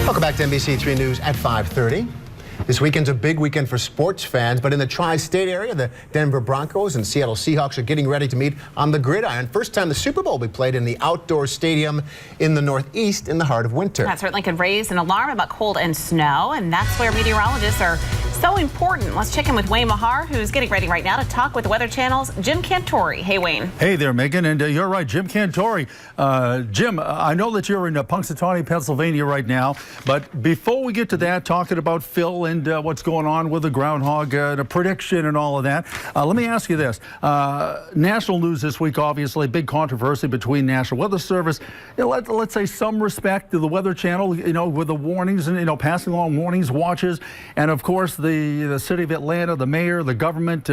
Welcome back to NBC3 News at 5:30. This weekend's a big weekend for sports fans, but in the tri-state area, the Denver Broncos and Seattle Seahawks are getting ready to meet on the gridiron. First time the Super Bowl will be played in the outdoor stadium in the Northeast in the heart of winter. That certainly could raise an alarm about cold and snow, and that's where meteorologists are so important. Let's check in with Wayne Mahar, who's getting ready right now to talk with the Weather Channel's Jim Cantore. Hey, Wayne. Hey there, Megan, and you're right, Jim Cantore. Jim, I know that you're in Punxsutawney, Pennsylvania right now, but before we get to that, talking about Phil and what's going on with the groundhog, the prediction and all of that, let me ask you this. National news this week, obviously, big controversy between National Weather Service, let's say some respect to the Weather Channel, with the warnings and, passing along warnings, watches, and of course, the city of Atlanta, the mayor, the government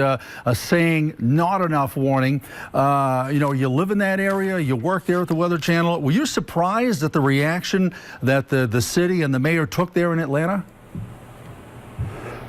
saying not enough warning. You live in that area, you work there at the Weather Channel. Were you surprised at the reaction that the city and the mayor took there in Atlanta?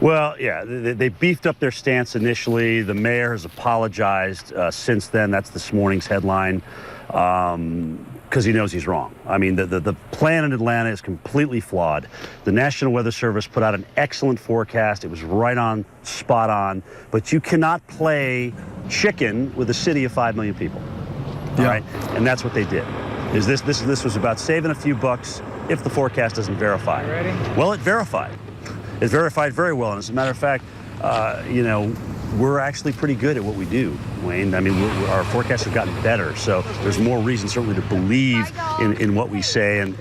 Well, yeah, they beefed up their stance initially. The mayor has apologized since then. That's this morning's headline. Because he knows he's wrong. I mean, the plan in Atlanta is completely flawed. The National Weather Service put out an excellent forecast. It was right on, spot on. But you cannot play chicken with a city of 5 million people. Yeah. All right? And that's what they did. This was about saving a few bucks if the forecast doesn't verify. You ready? Well, it verified. It verified very well. And as a matter of fact, we're actually pretty good at what we do, Wayne. I mean, our forecasts have gotten better, so there's more reason certainly to believe in what we say. And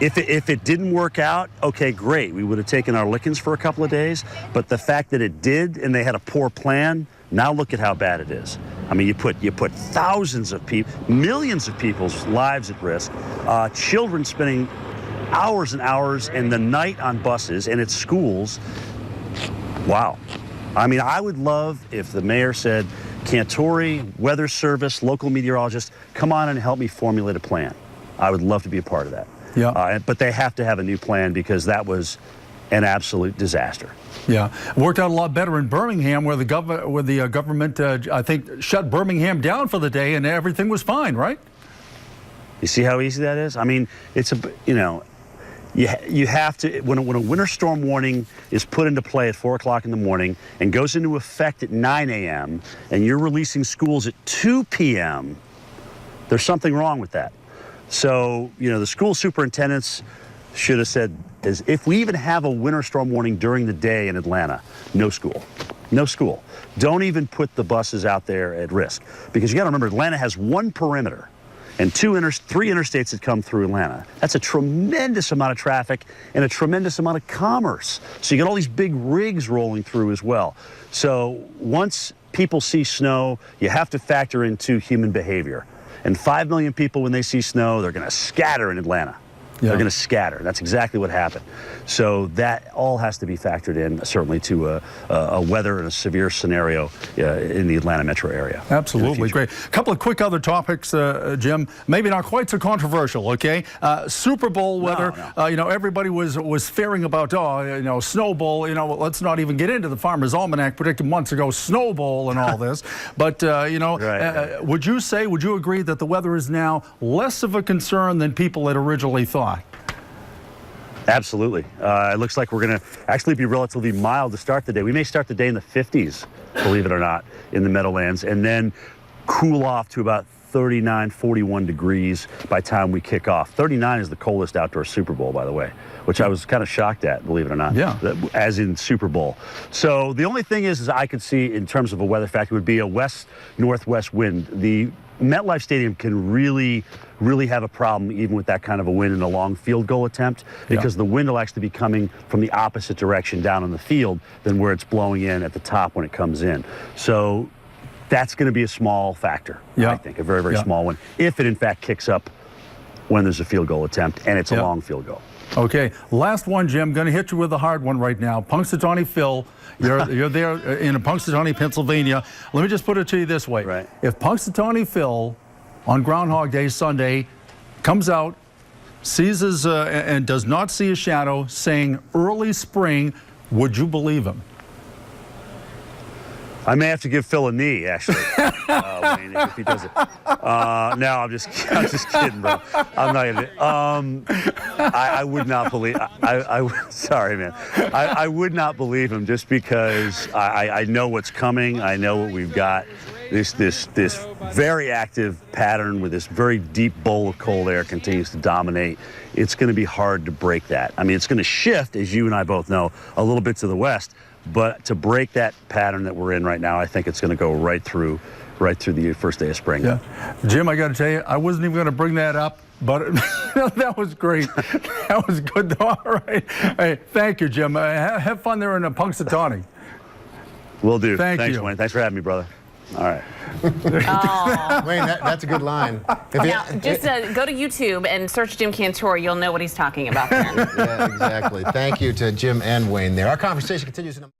if it didn't work out, okay, great. We would have taken our lickings for a couple of days. But the fact that it did, and they had a poor plan, now look at how bad it is. I mean, you put thousands of people, millions of people's lives at risk, children spending hours and hours in the night on buses and at schools. Wow. I mean, I would love if the mayor said, Cantore, Weather Service, local meteorologist, come on and help me formulate a plan. I would love to be a part of that. Yeah. But they have to have a new plan because that was an absolute disaster. Yeah, worked out a lot better in Birmingham, where the government, I think, shut Birmingham down for the day, and everything was fine, right? You see how easy that is? I mean, it's you have to, when a winter storm warning is put into play at 4 o'clock in the morning and goes into effect at 9 a.m. and you're releasing schools at 2 p.m., there's something wrong with that. So, the school superintendents should have said, if we even have a winter storm warning during the day in Atlanta, no school. No school. Don't even put the buses out there at risk. Because you got to remember, Atlanta has one perimeter and three interstates that come through Atlanta. That's a tremendous amount of traffic and a tremendous amount of commerce. So you got all these big rigs rolling through as well. So once people see snow, you have to factor into human behavior. And 5 million people, when they see snow, they're going to scatter in Atlanta. Yeah. They're going to scatter. That's exactly what happened. So that all has to be factored in, certainly, to a weather and a severe scenario in the Atlanta metro area. Absolutely. Great. A couple of quick other topics, Jim. Maybe not quite so controversial, okay? Super Bowl weather. No. Everybody was fearing about, Snow Bowl. Let's not even get into the Farmer's Almanac predicted months ago, Snow Bowl and all this. But, right. Would you agree that the weather is now less of a concern than people had originally thought? Absolutely. It looks like we're going to actually be relatively mild to start the day. We may start the day in the 50s, believe it or not, in the Meadowlands, and then cool off to about 39, 41 degrees by the time we kick off. 39 is the coldest outdoor Super Bowl, by the way, which I was kind of shocked at, believe it or not. Yeah. As in Super Bowl. So the only thing is I could see in terms of a weather factor would be a west-northwest wind. The MetLife Stadium can really have a problem even with that kind of a wind in a long field goal attempt, because the wind will actually be coming from the opposite direction down on the field than where it's blowing in at the top when it comes in. So that's going to be a small factor, I think, a very, very small one, if it in fact kicks up when there's a field goal attempt and it's a long field goal. Okay, last one, Jim. Going to hit you with a hard one right now. Punxsutawney Phil, you're there in Punxsutawney, Pennsylvania. Let me just put it to you this way. Right. If Punxsutawney Phil on Groundhog Day Sunday comes out, sees and does not see a shadow, saying early spring, would you believe him? I may have to give Phil a knee, actually, Wayne, if he does it. No, I'm just kidding, bro. I'm not gonna. I would not believe. Sorry, man. I would not believe him just because I know what's coming. I know what we've got. This very active pattern with this very deep bowl of cold air continues to dominate. It's going to be hard to break that. I mean, it's going to shift, as you and I both know, a little bit to the west. But to break that pattern that we're in right now, I think it's going to go right through the first day of spring. Yeah, Jim, I got to tell you, I wasn't even going to bring that up, but that was great. That was good. All right. Hey, thank you, Jim. Have fun there in Punxsutawney. Will do. Thanks, Wayne. Thanks for having me, brother. All right. Oh. Wayne, that's a good line. Now, just go to YouTube and search Jim Cantore. You'll know what he's talking about then. Yeah, exactly. Thank you to Jim and Wayne there. Our conversation continues in a